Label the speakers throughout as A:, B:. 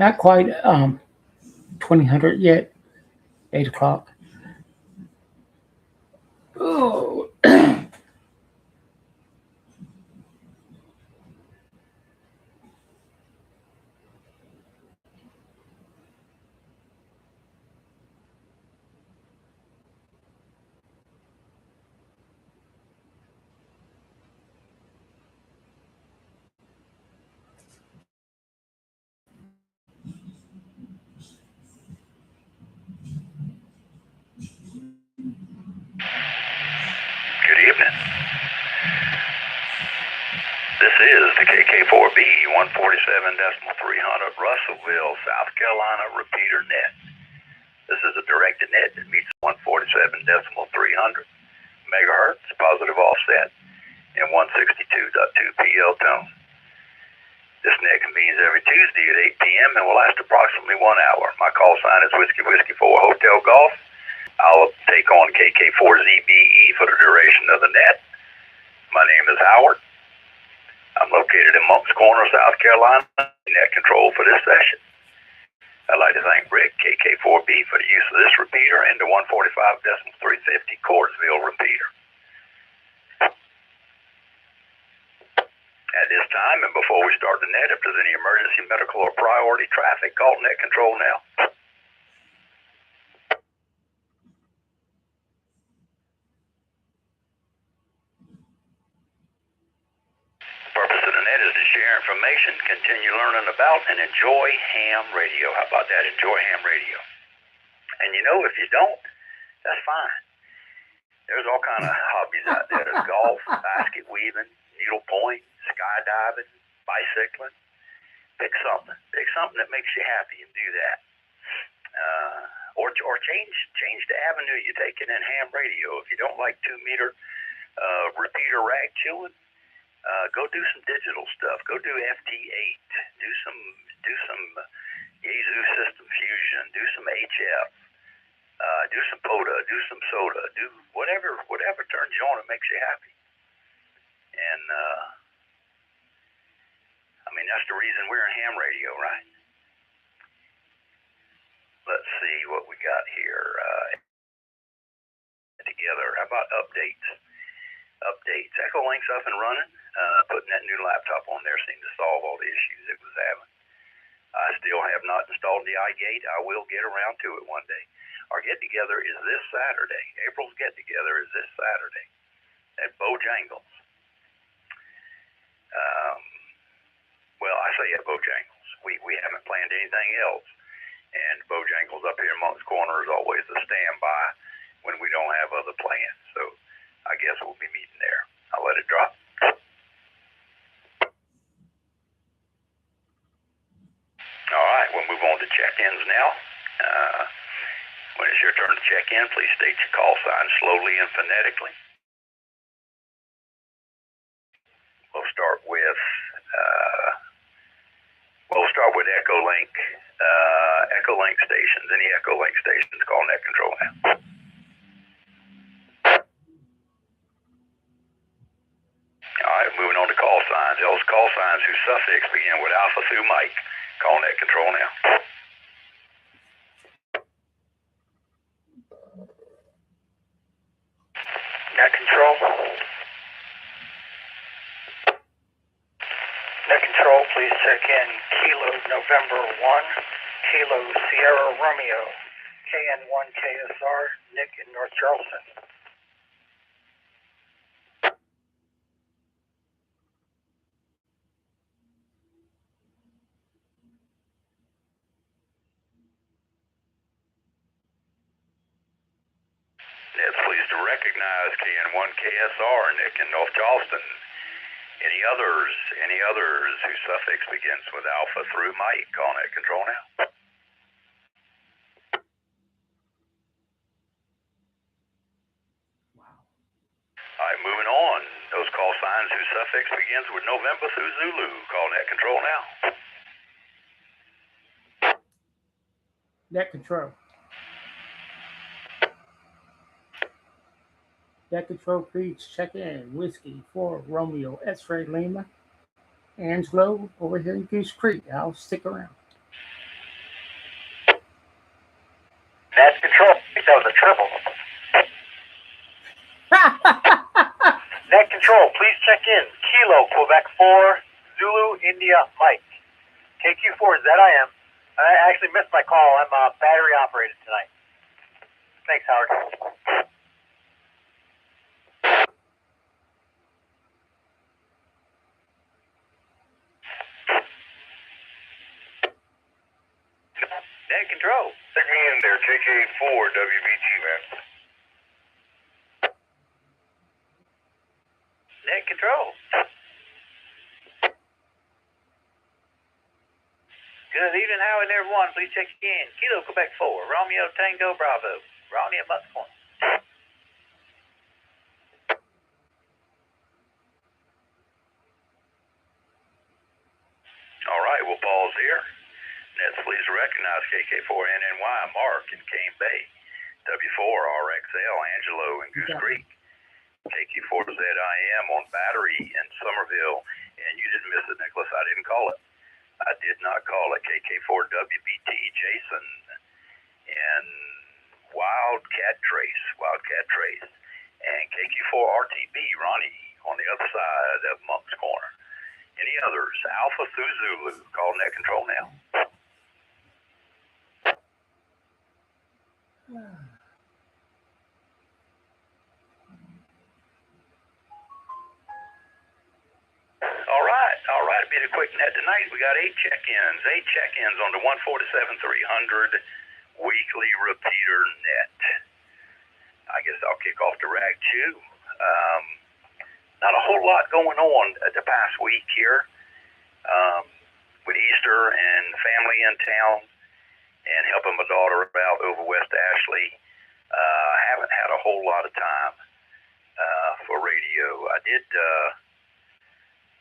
A: Not quite 2000 yet. 8 o'clock. Oh,
B: Good evening. This is the KK4BE-147.300 Russellville, South Carolina repeater net. This is a directed net that meets 147.300 megahertz positive offset and 162.2 PL tone. This net convenes every Tuesday at 8 p.m. and will last approximately 1 hour. My call sign is Whiskey Whiskey 4 Hotel Golf. I'll take on KK4ZBE for the duration of the net. My name is Howard. I'm located in Moncks Corner, South Carolina, net control for this session. I'd like to thank Rick, KK4B, for the use of this repeater and the 145.350 Courtsville repeater. At this time, and before we start the net, if there's any emergency, medical, or priority traffic, call net control now. The purpose of the net is to share information, continue learning about, and enjoy ham radio. How about that? Enjoy ham radio. And you know, if you don't, that's fine. There's all kind of hobbies out there. There's golf, basket weaving, needlepoint, skydiving, bicycling. Pick something. Pick something that makes you happy and do that. Or change the avenue you're taking in ham radio. If you don't like 2-meter repeater rag chewing, go do some digital stuff. Go do FT8. Do some Yaesu System Fusion. Do some HF. Do some POTA. Do some soda. Do whatever turns you on and makes you happy. And that's the reason we're in ham radio, right? Let's see what we got here together. How about updates? EchoLink's up and running. Putting that new laptop on there seemed to solve all the issues it was having. I still have not installed the iGate. I will get around to it one day. Our get-together is this Saturday. April's get-together is this Saturday at Bojangles. Well, I say at Bojangles. We haven't planned anything else. And Bojangles up here in Moncks Corner is always a standby when we don't have other plans. So I guess we'll be meeting there. I'll let it drop. All right, we'll move on to check-ins now. When it's your turn to check in, please state your call sign slowly and phonetically. We'll start with EchoLink stations. Any EchoLink stations, call net control now. All right, moving on to call signs. Those call signs whose suffix begin with alpha through Mike, call net control now. Net control. Net control, please check in Kilo November 1, Kilo Sierra Romeo, KN1 KSR, Nick in North Charleston. Ned's pleased to recognize KN1 KSR, Nick in North Charleston. Any others whose suffix begins with alpha through Mike, call net control now.
A: wow.
B: All right, moving on. Those call signs whose suffix begins with November through Zulu, call net control now.
A: Net control. Net control, please check in. Whiskey 4 Romeo X-Ray Lima. Angelo over here in Goose Creek. I'll stick around.
B: Net control. I think that was a triple. Net control, please check in. Kilo, Quebec 4, Zulu, India, Mike. KQ4 is ZIM. I actually missed my call. I'm battery operated tonight. Thanks, Howard. Net control.
C: Check me in there, KK4BE-R, man.
B: Net control. Good evening, Howard, and everyone. Please check in. Kilo, Quebec 4, Romeo, Tango, Bravo. Ronnie at Mutts Point. All right, we'll pause here. Nets, please recognize KK4NNY, Mark in Cane Bay. W4RXL, Angelo in Goose Creek. KQ4ZIM on Battery in Somerville. And you didn't miss it, Nicholas. I didn't call it. I did not call it. KK4WBT, Jason in Wildcat Trace. And KQ4RTB, Ronnie on the other side of Monk's Corner. Any others? Alpha Zulu, call net control now. All right. Be a quick net tonight. We got 8 check-ins on the 147-300 weekly repeater net. I guess I'll kick off the rag chew. Not a whole lot going on the past week here with Easter and family in town and helping my daughter out over West Ashley. I haven't had a whole lot of time for radio. I did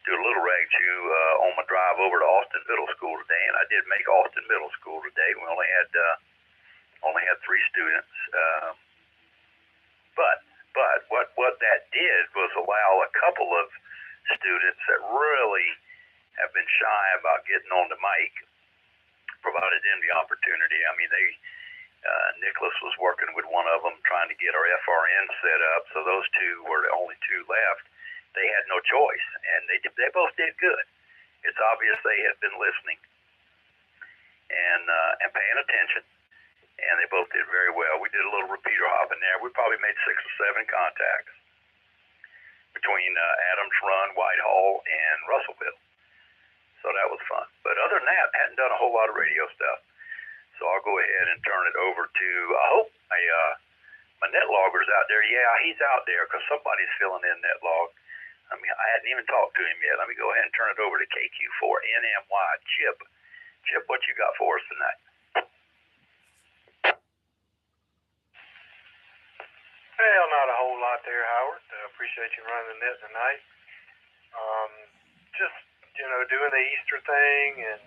B: do a little rag chew on my drive over to Austin Middle School today, and I did make Austin Middle School today. We only had 3 students, but what that did was allow a couple of students that really have been shy about getting on the mic, provided them the opportunity. I mean, Nicholas was working with one of them trying to get our FRN set up, so those 2 were the only 2 left. They had no choice, and they both did good. It's obvious they had been listening and paying attention, and they both did very well. We did a little repeater hopping there. We probably made 6 or 7 contacts between Adams Run, Whitehall, and Russellville. So that was fun. But other than that, I hadn't done a whole lot of radio stuff. So I'll go ahead and turn it over to, I hope my net logger's out there. Yeah, he's out there because somebody's filling in net log. I mean, I hadn't even talked to him yet. Let me go ahead and turn it over to KQ4NMY. Chip, what you got for us tonight?
D: Well, not a whole lot there, Howard. Appreciate you running the net tonight. Just, doing the Easter thing and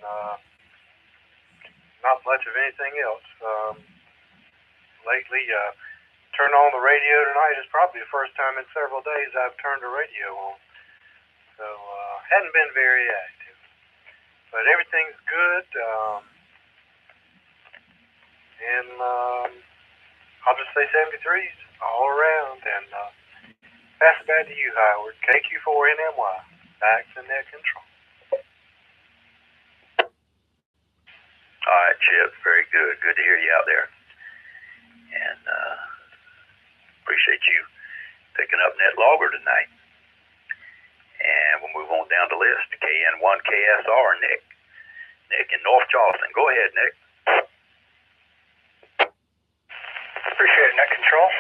D: not much of anything else. Lately, turn on the radio tonight is probably the first time in several days I've turned the radio on. So, hadn't been very active. But everything's good. And I'll just say 73s all around. And pass it back to you, Howard. KQ4NMY. Back to net control.
B: All right, Chip. Very good. Good to hear you out there. And appreciate you picking up net logger tonight. And we'll move on down the list. KN1KSR, Nick. Nick in North Charleston. Go ahead, Nick.
E: Appreciate it, net control.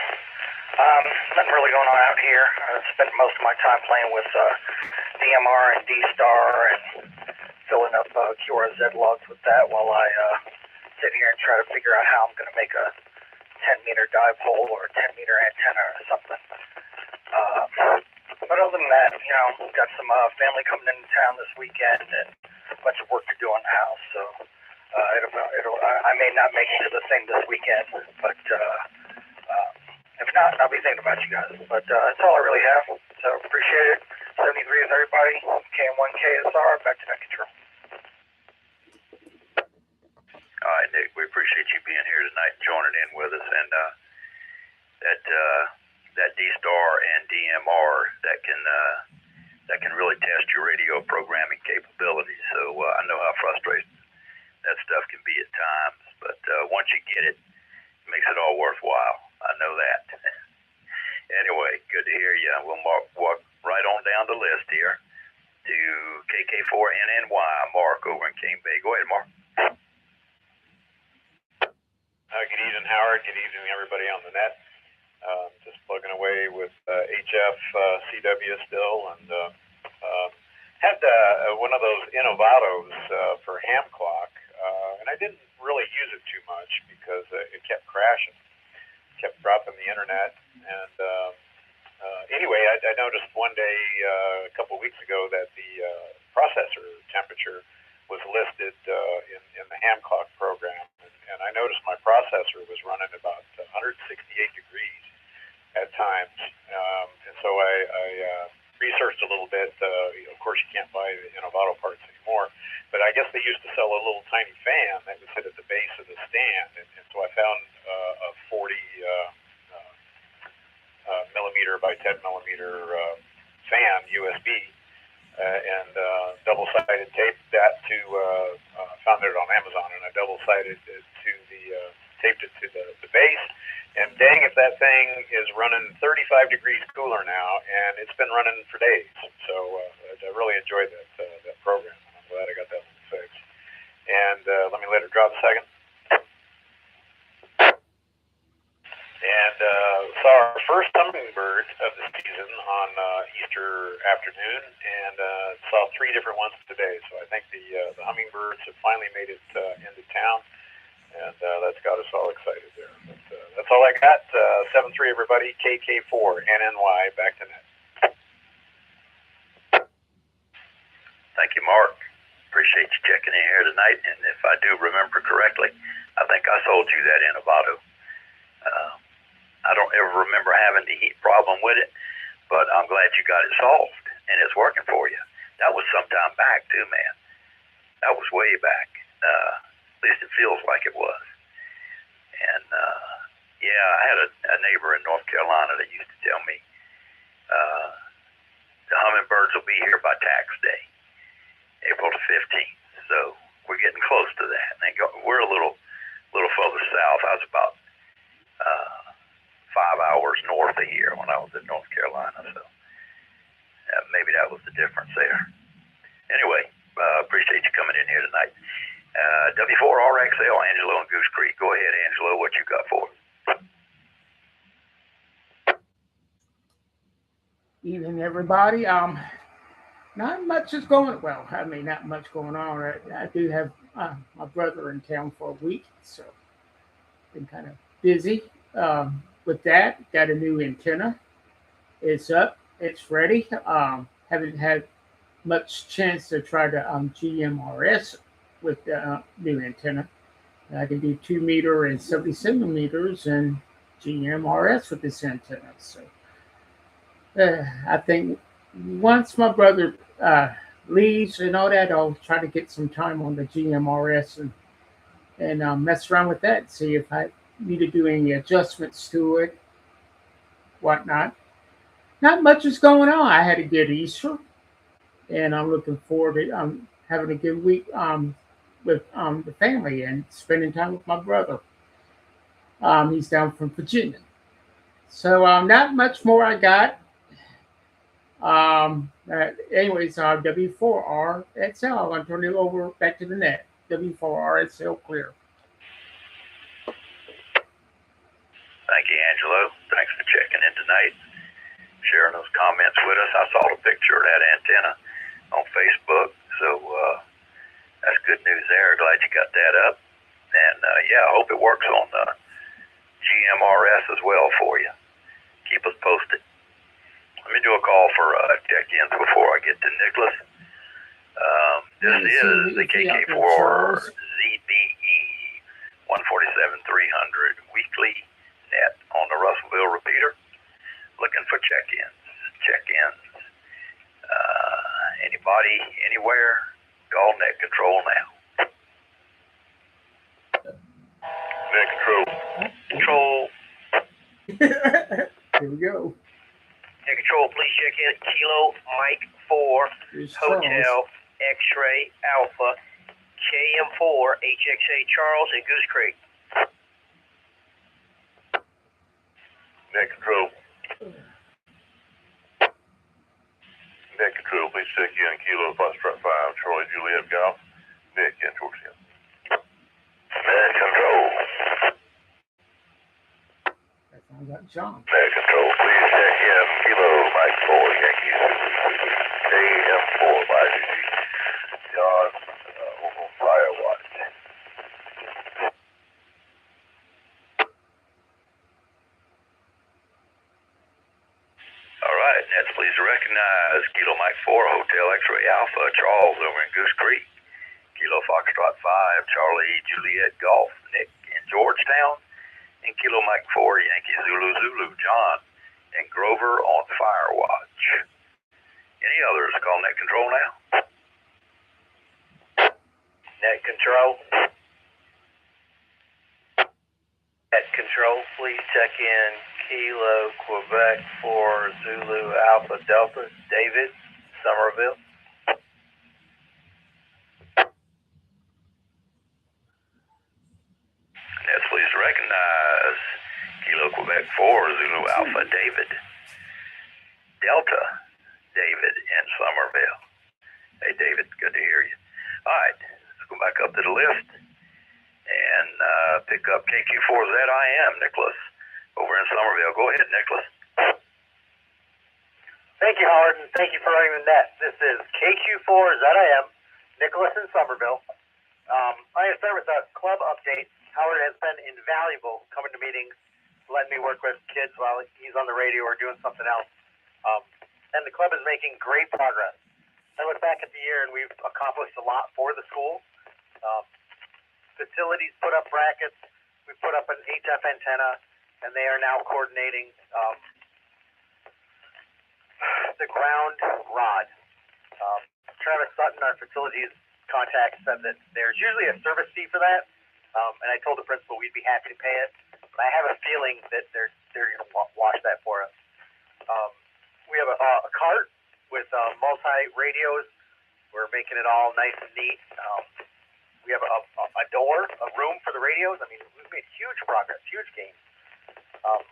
E: Nothing really going on out here. I spent most of my time playing with DMR and D-Star and filling up QRZ logs with that while I sit here and try to figure out how I'm going to make a 10-meter dipole or a 10-meter antenna or something. But other than that, got some family coming into town this weekend and a bunch of work to do on the house. So I may not make it to the thing this weekend, but if not, I'll be thinking about you guys. But that's all I really have. So appreciate it. 73 is everybody. KN1KSR, back to net control.
B: All right, Nick, we appreciate you being here tonight and joining in with us. And that D-Star and DMR that can really test your radio programming capabilities. So I know how frustrating that stuff can be at times, but once you get it, it makes it all worthwhile. I know that. Anyway, good to hear you. We'll walk right on down the list here to KK4NNY, Mark over in Cane Bay. Go ahead, Mark.
C: Good evening, Howard. Good evening, everybody on the net. Just plugging away with HF CW still, and had one of those Innovatos for ham clock, and I didn't really use it too much because it kept crashing, kept dropping the internet, and anyway, I noticed one day a couple weeks ago that the processor temperature was listed in the ham clock program, and I noticed my processor was running about 168 degrees at times, and so I researched a little bit. Of course, you can't buy the Innovato parts anymore, but I guess they used to sell a little tiny fan that would sit at the base of the stand, and so I found a 40 millimeter by 10 millimeter fan USB, and double-sided taped that to found it on Amazon, and I double-sided it to taped it to the base. And dang, if that thing is running 35 degrees cooler now, and it's been running for days. So I really enjoyed that program. I'm glad I got that one fixed. And let me let it drop a second. And saw our first hummingbird of the season on Easter afternoon, and saw 3 different ones today. So I think the hummingbirds have finally made it into town. And that's got us all excited there. But, that's all I got. 7-3, everybody. KK4NNY. Back to net.
B: Thank you, Mark. Appreciate you checking in here tonight. And if I do remember correctly, I think I sold you that Innovato. I don't ever remember having the heat problem with it, but I'm glad you got it solved, and it's working for you. That was some time back, too, man. That was way back. At least it feels like it was. And, yeah, I had a neighbor in North Carolina that used to tell me the hummingbirds will be here by tax day, April the 15th. So we're getting close to that. And we're a little further south. I was about 5 hours north of here when I was in North Carolina. So maybe that was the difference there. Anyway, appreciate you coming in here tonight. W4RXL, Angelo and Goose Creek. Go ahead, Angelo. What you got for us?
A: Evening, everybody. Not much is going. Well, I mean, not much going on. I do have my brother in town for a week, so been kind of busy with that. Got a new antenna. It's up. It's ready. Haven't had much chance to try the GMRS with the new antenna. I can do 2 meter and 77 meters and GMRS with this antenna. So I think once my brother leaves and all that, I'll try to get some time on the GMRS and mess around with that, see if I need to do any adjustments to it, whatnot. Not much is going on. I had a good Easter, and I'm looking forward to having a good week with the family and spending time with my brother. He's down from Virginia. So not much more I got. Anyways, W4R XL. I'm going to turn it over back to the net. W4R XL clear.
B: Thank you, Angelo. Thanks for checking in tonight, sharing those comments with us. I saw the picture of that antenna on Facebook, so that's good news there. Glad you got that up. And, yeah, I hope it works on GMRS as well for you. Keep us posted. Let me do a call for check-ins before I get to Nicholas. This is the KK4 ZBE 147-300 weekly net on the Russellville repeater. Looking for check-ins. Anybody, anywhere, call net control now.
C: Net control.
E: Control.
A: Here we go.
E: Net control, please check in. Kilo Mike 4,
A: Here's
E: Hotel
A: Charles.
E: X-Ray Alpha, KM4, HXA Charles and Goose Creek.
C: Net control. Net control, please check in. Kilo Foxtrot 5, Charlie Juliet Golf. Nick in towards him.
B: Net control.
A: That sounds like John.
B: Net control, please check in. Kilo Mike 4, Yankee KM4 by John Firewatch. All right, Nets, please recognize Kilo Mike 4, Hotel X-Ray Alpha, Charles over in Goose Creek. Kilo Foxtrot 5, Charlie Juliet Golf, Nick in Georgetown. And Kilo Mike 4, Yankee Zulu Zulu, John and Grover on Firewatch. Any others call net control now?
E: Net control. Net control, please check in. Kilo Quebec 4 Zulu Alpha Delta, David, Somerville.
B: Nets, please recognize Kilo Quebec 4 Zulu Alpha David. Delta David in Somerville. Hey David, good to hear you. All right, let's go back up to the list and pick up KQ4ZIM, Nicholas, over in Somerville. Go ahead, Nicholas.
E: Thank you, Howard, and thank you for running the net. This is KQ4ZIM, Nicholas in Somerville. I'm going to start with a club update. Howard has been invaluable coming to meetings, letting me work with kids while he's on the radio or doing something else. And the club is making great progress. I look back at the year and we've accomplished a lot for the school. Facilities put up brackets. We put up an HF antenna, and they are now coordinating the ground rod. Travis Sutton, our facilities contact, said that there's usually a service fee for that, and I told the principal we'd be happy to pay it. But I have a feeling that they're going to wash that for us. We have a cart with multi-radios. We're making it all nice and neat. We have a door, a room for the radios. I mean, we've made huge progress, huge gains.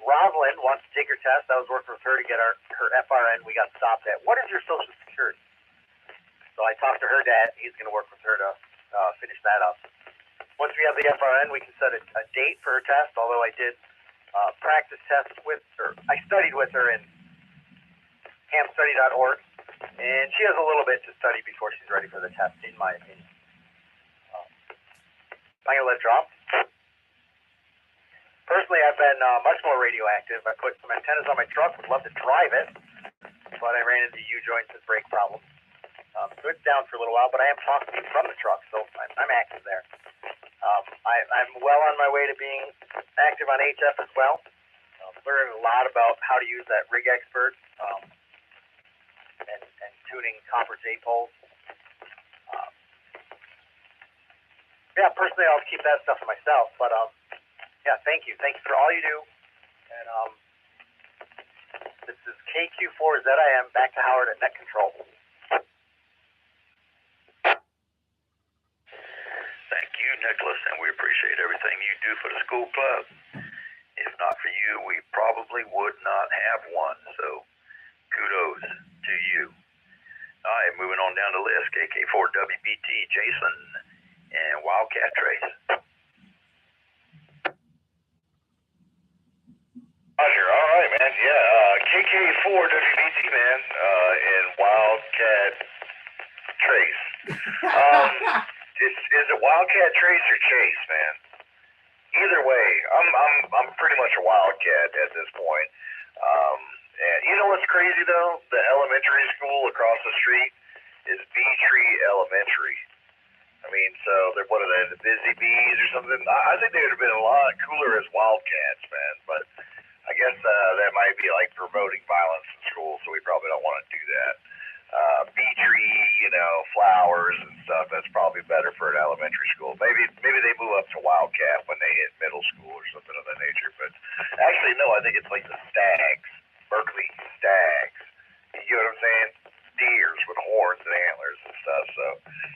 E: Rosalind wants to take her test. I was working with her to get her FRN. We got stopped at, what is your Social Security? So I talked to her dad. He's going to work with her to finish that up. Once we have the FRN, we can set a date for her test, although I did practice tests with her. I studied with her in hamstudy.org, and she has a little bit to study before she's ready for the test, in my opinion. I'm going to let it drop. Personally, I've been much more radioactive. I put some antennas on my truck, would love to drive it, but I ran into U-joints and brake problems. So it's down for a little while, but I am talking to you from the truck, so I'm active there. I'm well on my way to being active on HF as well. Learning a lot about how to use that Rig Expert and tuning copper J poles. Yeah, personally, I'll keep that stuff to myself, but yeah, thank you. Thank you for all you do. And this is KQ4ZIM, back to Howard at Net Control.
B: Thank you, Nicholas, and we appreciate everything you do for the school club. If not for you, we probably would not have one, so kudos to you. All right, moving on down the list, KK4BE-R, Jason, and Wildcat Trace.
F: Roger, all right, man. Yeah, KK4BE-R, man, and Wildcat Trace. Is it Wildcat Trace or Chase, man? Either way, I'm pretty much a Wildcat at this point. And you know what's crazy though? The elementary school across the street is Bee Tree Elementary. I mean, so they're what are they, the Busy Bees or something? I think they would have been a lot cooler as Wildcats, man. But I guess that might be like promoting violence in school, so we probably don't want to do that. Bee Tree, you know, flowers and stuff. That's probably better for an elementary school. Maybe they move up to Wildcat when they hit middle school or something of that nature. But actually, no, I think it's like the stags, Berkeley stags. You know what I'm saying? Deers with horns and antlers and stuff. So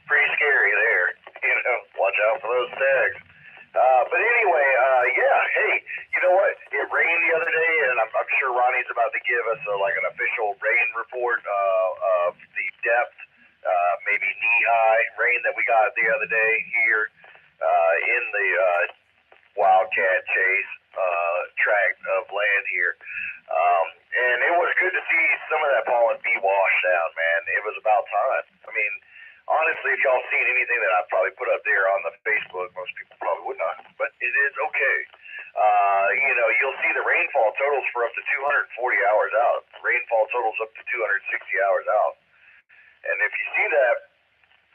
F: pretty scary there. Watch out for those stags. But anyway, yeah. Hey, you know what? It rained the other day, and I'm sure Ronnie's about to give us like an official rain report of the depth, maybe knee-high rain that we got the other day here in the Wildcat Chase tract of land here. And it was good to see some of that pollen be washed out, man. It was about time. I mean, honestly, if y'all seen anything that I've probably put up there on the Facebook, most people probably would not, but it is okay. You'll see the rainfall totals for up to 240 hours out. Rainfall totals up to 260 hours out. And if you see that,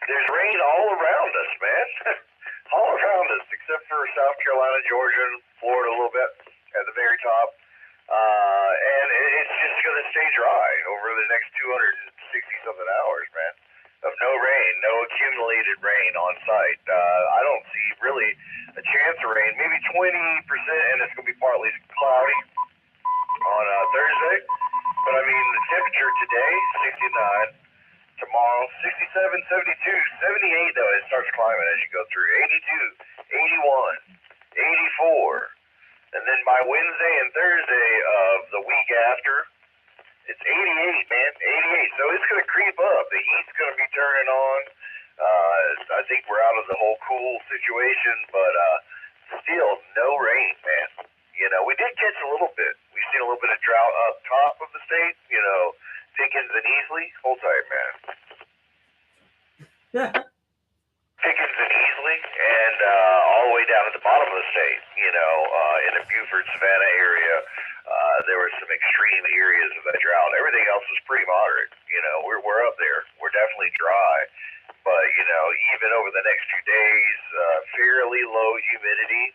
F: there's rain all around us, man. All around us, except for South Carolina, Georgia, and Florida a little bit at the very top. And it's just going to stay dry over the next 260-something hours, man. Of no rain, no accumulated rain on site. I don't see really a chance of rain, maybe 20%, and it's going to be partly cloudy on Thursday. But I mean, the temperature today, 69. Tomorrow, 67, 72, 78, though, it starts climbing as you go through. 82, 81, 84. And then by Wednesday and Thursday of the week after, it's 88, man, 88. So it's going to creep up. The heat's going to be turning on. I think we're out of the whole cool situation, but still no rain, man. We did catch a little bit. We've seen a little bit of drought up top of the state, Pickens and Easley. Hold tight, man. Pickens and Easley, and all the way down at the bottom of the state, in the Beaufort, Savannah area. There were some extreme areas of that drought. Everything else was pretty moderate. We're up there. We're definitely dry. But, even over the next few days, fairly low humidity.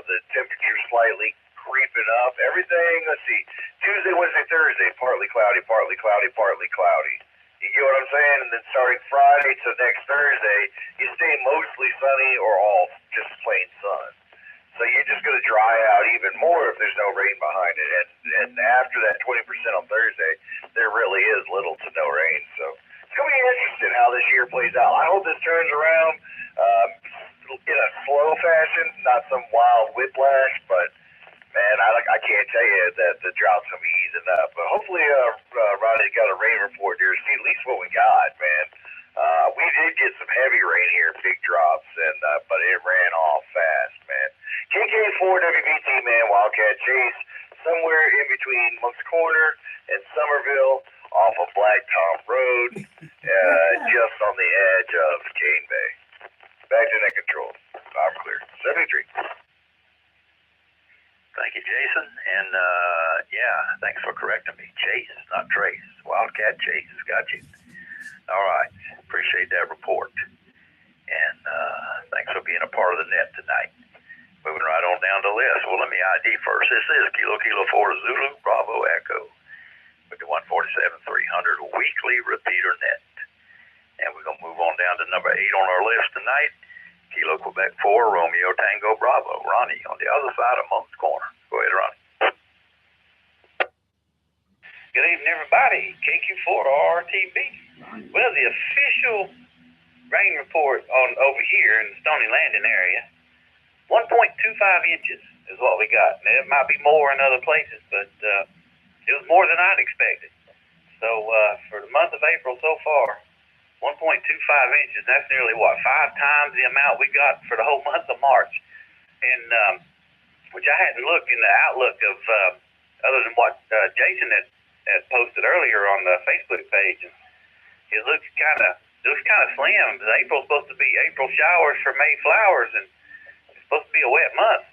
F: The temperature slightly creeping up. Everything, let's see, Tuesday, Wednesday, Thursday, partly cloudy, partly cloudy, partly cloudy. You get what I'm saying? And then starting Friday to next Thursday, you stay mostly sunny or all just plain sun. So you're just going to dry out even more if there's no rain behind it. And after that 20% on Thursday, there really is little to no rain. So it's going to be interesting how this year plays out. I hope this turns around in a slow fashion, not some wild whiplash. But, man, I can't tell you that the drought's going to be easing up. But hopefully Ronnie's got a rain report there to see at least what we got, man. We did get some heavy rain here, big drops, but it ran off fast, man. KK4BE-R, man, Wildcat Chase, somewhere in between Monk's Corner and Somerville, off of Black Tom Road, just on the edge of Cane Bay. Back to net control. I'm clear. 73.
B: Thank you, Jason. And, thanks for correcting me. Chase, not Trace. Wildcat Chase. Got you. All right. Appreciate that report. And thanks for being a part of the net tonight. Moving right on down the list. Well, let me ID first. This is Kilo 4 Zulu Bravo Echo with the 147-300 weekly repeater net. And we're going to move on down to number 8 on our list tonight. Kilo Quebec 4 Romeo Tango Bravo. Ronnie on the other side of Monk's Corner. Go ahead, Ronnie.
G: Good evening, everybody. KQ4RTB. Well, the official rain report over here in the Stony Landing area, 1.25 inches is what we got. Now, it might be more in other places, but it was more than I'd expected. So for the month of April so far, 1.25 inches, that's nearly, 5 times the amount we got for the whole month of March. And which I hadn't looked in the outlook of, other than what Jason had posted earlier on the Facebook page. And it looks kind of slim. April's supposed to be April showers for May flowers, and it's supposed to be a wet month,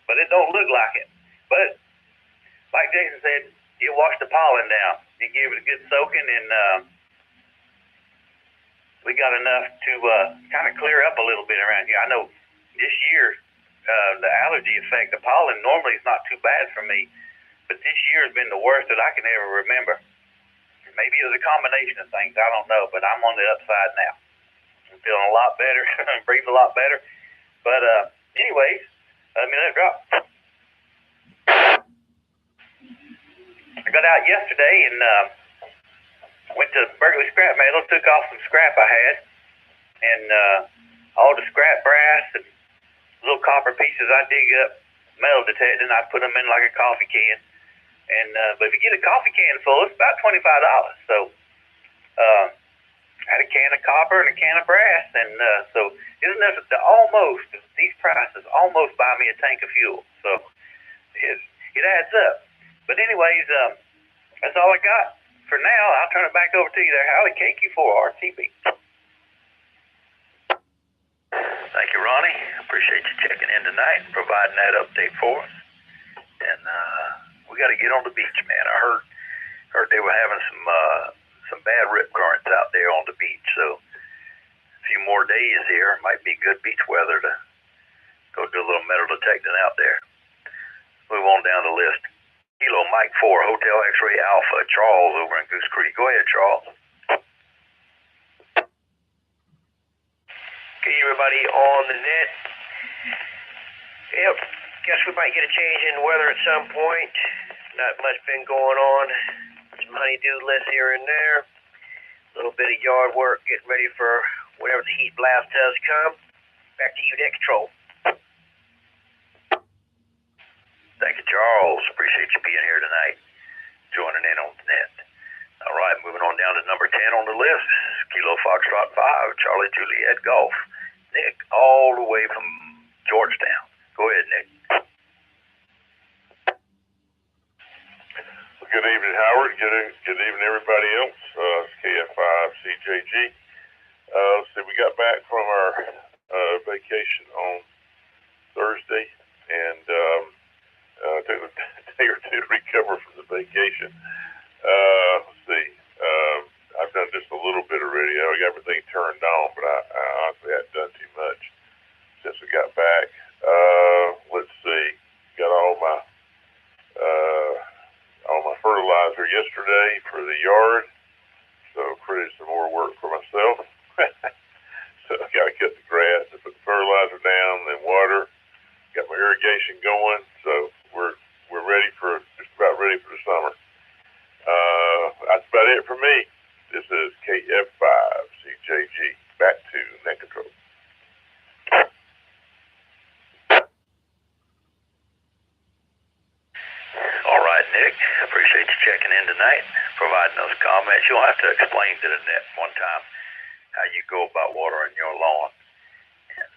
G: but it don't look like it. But like Jason said, you wash the pollen down. You give it a good soaking, and we got enough to kind of clear up a little bit around here. I know this year the allergy effect, the pollen normally is not too bad for me, but this year has been the worst that I can ever remember. Maybe it was a combination of things. I don't know, but I'm on the upside now. I'm feeling a lot better. I'm breathing a lot better. But anyways, let me let it drop. I got out yesterday and went to Berkeley Scrap Metal, took off some scrap I had, and all the scrap brass and little copper pieces I dig up, metal detecting, I put them in like a coffee can. And but if you get a coffee can full, it's about $25. So I had a can of copper and a can of brass, and so isn't that almost these prices almost buy me a tank of fuel? So it adds up. But anyways, that's all I got for now. I'll turn it back over to you there, Howie. KQ4RTB.
B: Thank you, Ronnie. Appreciate you checking in tonight and providing that update for us. And we got to get on the beach, man. I heard they were having some bad rip currents out there on the beach. So a few more days here might be good beach weather to go do a little metal detecting out there. Move on down the list. Kilo Mike 4, Hotel X-Ray Alpha, Charles over in Goose Creek. Go ahead, Charles.
H: Okay, everybody on the net. Yep, guess we might get a change in weather at some point. Not much been going on. Some honey-do lists here and there. A little bit of yard work, getting ready for whenever the heat blast does come. Back to you, Net Control.
B: Thank you, Charles. Appreciate you being here tonight, joining in on the net. All right, moving on down to number 10 on the list. Kilo Foxtrot 5, Charlie Juliet Golf. Nick, all the way from Georgetown. Go ahead, Nick.
I: Good evening, Howard. Good evening, everybody else. KF5CJG. Let's see, we got back from our vacation on Thursday, and took a day or two to recover from the vacation. Let's see. I've done just a little bit of radio. I got everything turned on, but I honestly hadn't done too much since we got back. Let's see. Got all my fertilizer yesterday for the yard, so created some more work for myself. So I got to cut the grass and put the fertilizer down, then water. Got my irrigation going, so we're just about ready for the summer. That's about it for me. This is KF5CJG. Back to Net Control.
B: All right, Nick. Appreciate you checking in tonight, providing those comments. You'll have to explain to the net one time how you go about watering your lawn. And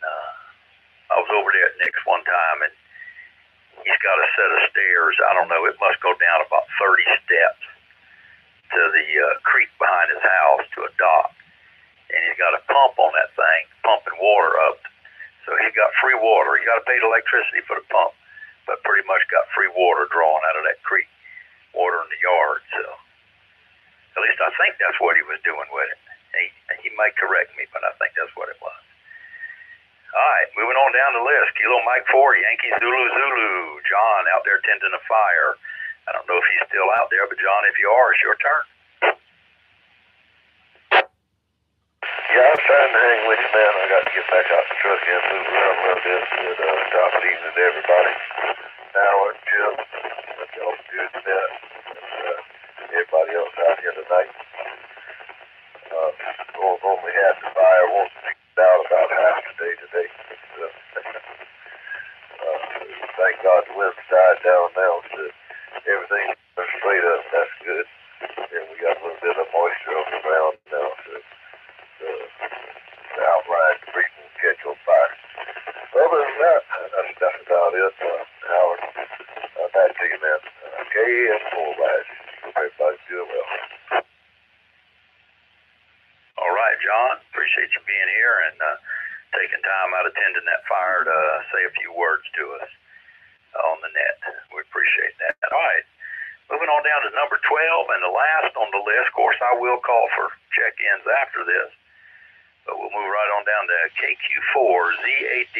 B: I was over there at Nick's one time, and he's got a set of stairs. I don't know, it must go down about 30 steps to the creek behind his house to a dock. And he's got a pump on that thing, pumping water up. So he's got free water. He got to pay the electricity for the pump, but pretty much got free water drawn out of that creek, water in the yard. So at least I think that's what he was doing with it. He might correct me, but I think that's what it was. All right, moving on down the list. Kilo Mike 4, Yankee Zulu Zulu. John out there tending a fire. I don't know if he's still out there, but John, if you are, it's your turn.
F: Yeah, I was trying to hang with you, man. I got to get back out the truck and move around a little bit. But top of the evening to everybody. Howard, Chip, that's all good to that. Everybody else out here tonight. Only half the fire won't stick out about half the day today. Thank God the wind died down now, so everything's straight up. That's good. And we got a little bit of moisture on the ground now, so the outline debris can catch on fire. Other than that, that's about it. Howard, back to you, man. KF4, lads. Everybody's doing well.
B: All right, John. Appreciate you being here and taking time out attending that fire to say a few words to us on the net. We appreciate that. All right. Moving on down to number 12 and the last on the list. Of course, I will call for check-ins after this, but we'll move right on down to KQ4ZAD,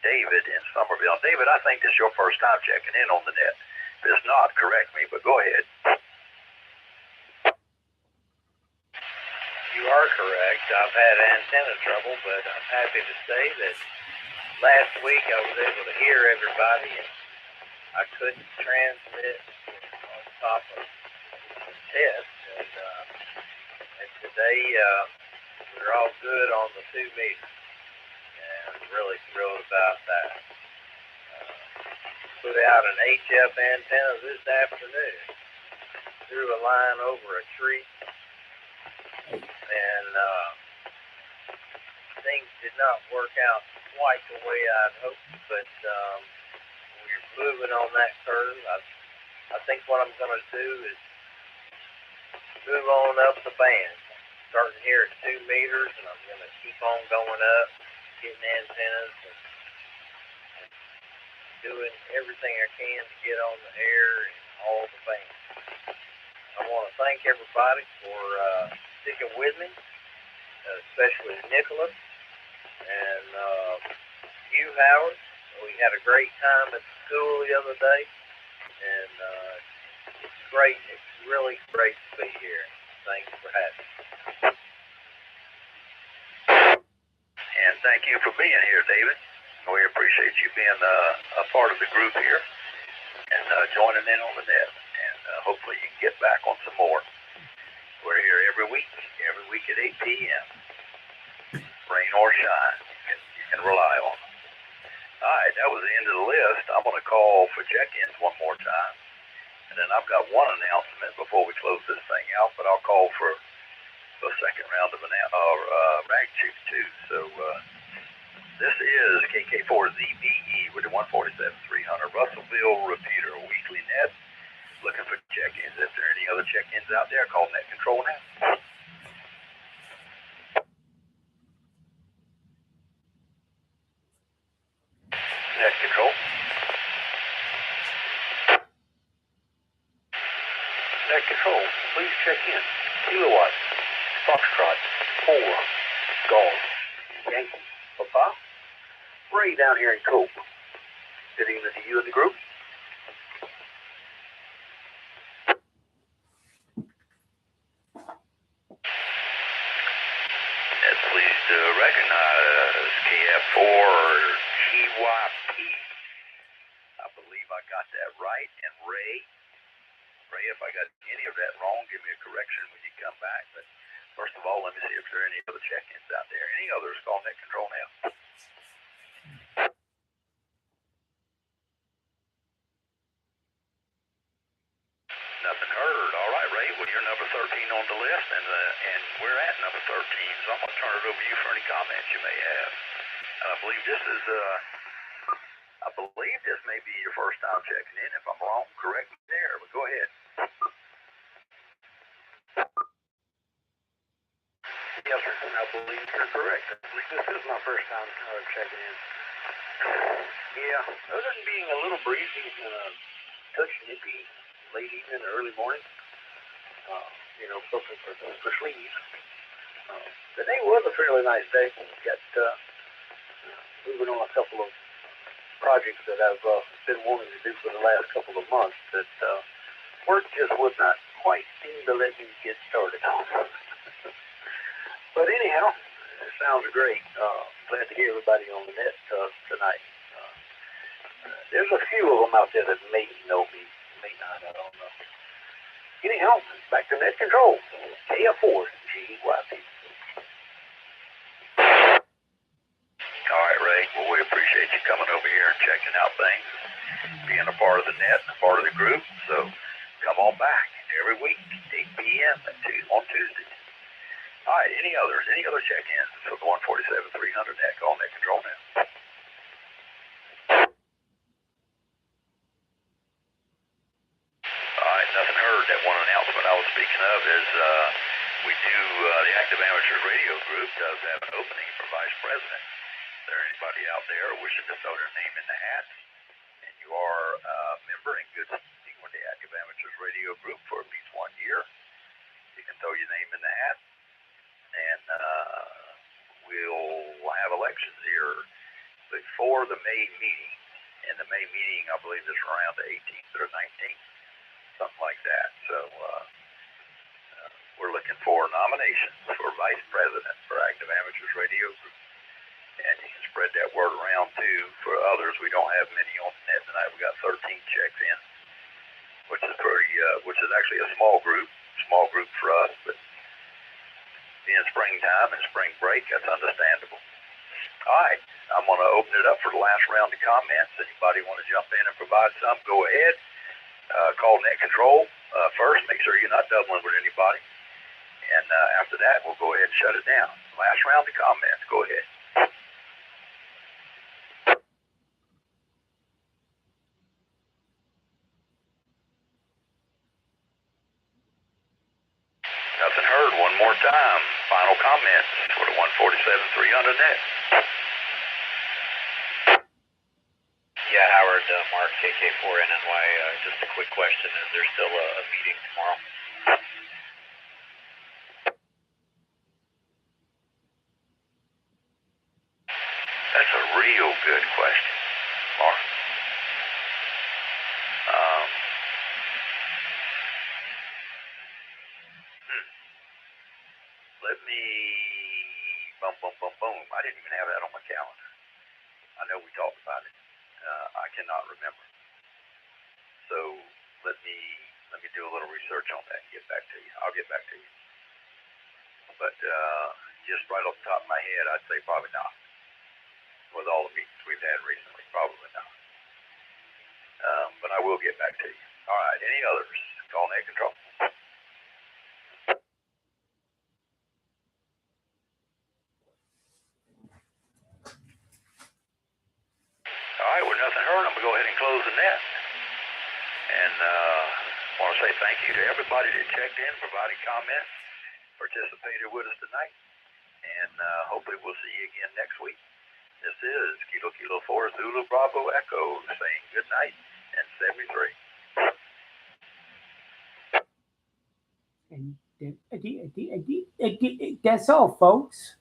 B: David in Somerville. David, I think this is your first time checking in on the net. If it's not, correct me, but go ahead.
H: are correct. I've had antenna trouble, but I'm happy to say that last week I was able to hear everybody, and I couldn't transmit on top of the test. And today we're all good on the 2 meters, and I'm really thrilled about that. Put out an HF antenna this afternoon, threw a line over a tree, and things did not work out quite the way I'd hoped, but we're moving on that curve. I think what I'm going to do is move on up the band, starting here at 2 meters, and I'm going to keep on going up, getting antennas, and doing everything I can to get on the air and all the bands. I want to thank everybody for sticking with me, especially Nicholas and you, Howard. We had a great time at the school the other day, and it's great. It's really great to be here. Thanks for having me.
B: And thank you for being here, David. We appreciate you being a part of the group here and joining in on the net. And hopefully you can get back on some more. We're here every week at 8 p.m. Rain or shine, you can rely on them. All right, that was the end of the list. I'm going to call for check-ins one more time. And then I've got one announcement before we close this thing out, but I'll call for the second round of rag check too. So this is KK4BE with the 147-300 Russellville repeater weekly net. Looking for check-ins. If there are any other check-ins out there, call net control now. Net control. Net control, please check in. Kilowatt, Foxtrot, 4, Golf, Yankee, Papa. Ray down here in Cope. Good evening to you and the group. Pleased to recognize KF4BE-R. I believe I got that right. And Ray, if I got any of that wrong, give me a correction when you come back. But first of all, let me see if there are any other check-ins out there. Any others? Call net control now. Nothing heard. All right, Ray. Well, you're number 13 on the list, and we're at number 13. So I'm going to turn it over to you for any comments you may have. And I believe this may be your first time checking in. If I'm wrong, correct me there. But go ahead. Yes, sir. I believe you're correct. I believe this is my first time checking in. Yeah, other than being a little breezy and a touch nippy late evening or early morning, something for sleeves. Today was a fairly nice day. Got moving on a couple of projects that I've been wanting to do for the last couple of months that work just would not quite seem to let me get started on. But anyhow, it sounds great. Glad to hear everybody on the net tonight. There's a few of them out there that may know me, may not, I don't know. Anyhow, back to net control. KF4BE-R. All right, Ray. Well, we appreciate you coming over here and checking out things, being a part of the net, a part of the group. So come on back every week, 8 p.m. on Tuesdays. All right, any other check-ins for the 147-300 net? Call net control now. All right, nothing heard. That one announcement I was speaking of is we do, the Active Amateur Radio Group does have an opening for Vice President. Is there anybody out there wishing to throw their name in the hat? And you are a member in good standing with the Active Amateurs Radio Group for at least 1 year. You can throw your name in the hat. And we'll have elections here before the May meeting. And the May meeting, I believe, is around the 18th or 19th, something like that. So we're looking for nominations for Vice President for Active Amateurs Radio Group. And you can spread that word around too for others. We don't have many on the net tonight. We got 13 checks in, which is which is actually a small group for us, but being springtime and spring break, that's understandable. All right, I'm going to open it up for the last round of comments. Anybody want to jump in and provide some, go ahead. Call net control first. Make sure you're not doubling with anybody. And after that, we'll go ahead and shut it down. Last round of comments. Go ahead. Nothing heard. One more time. Final comments for the 147-300 net.
C: Yeah, Howard, Mark, KK4NNY. Just a quick question. Is there still a meeting tomorrow?
B: That's a real good question, Mark. Let me, boom. I didn't even have that on my calendar. I know we talked about it. I cannot remember. So let me do a little research on that and get back to you. I'll get back to you. But just right off the top of my head, I'd say probably not. With all the meetings we've had recently, probably not. But I will get back to you. All right, any others? Call net control. All right, with nothing heard, I'm going to go ahead and close the net. And I want to say thank you to everybody that checked in, provided comments, participated with us tonight. And hopefully we'll see you again next week. This is Kilo Kilo 4 Zulu Bravo Echo saying good night and 73.
A: And that's all, folks.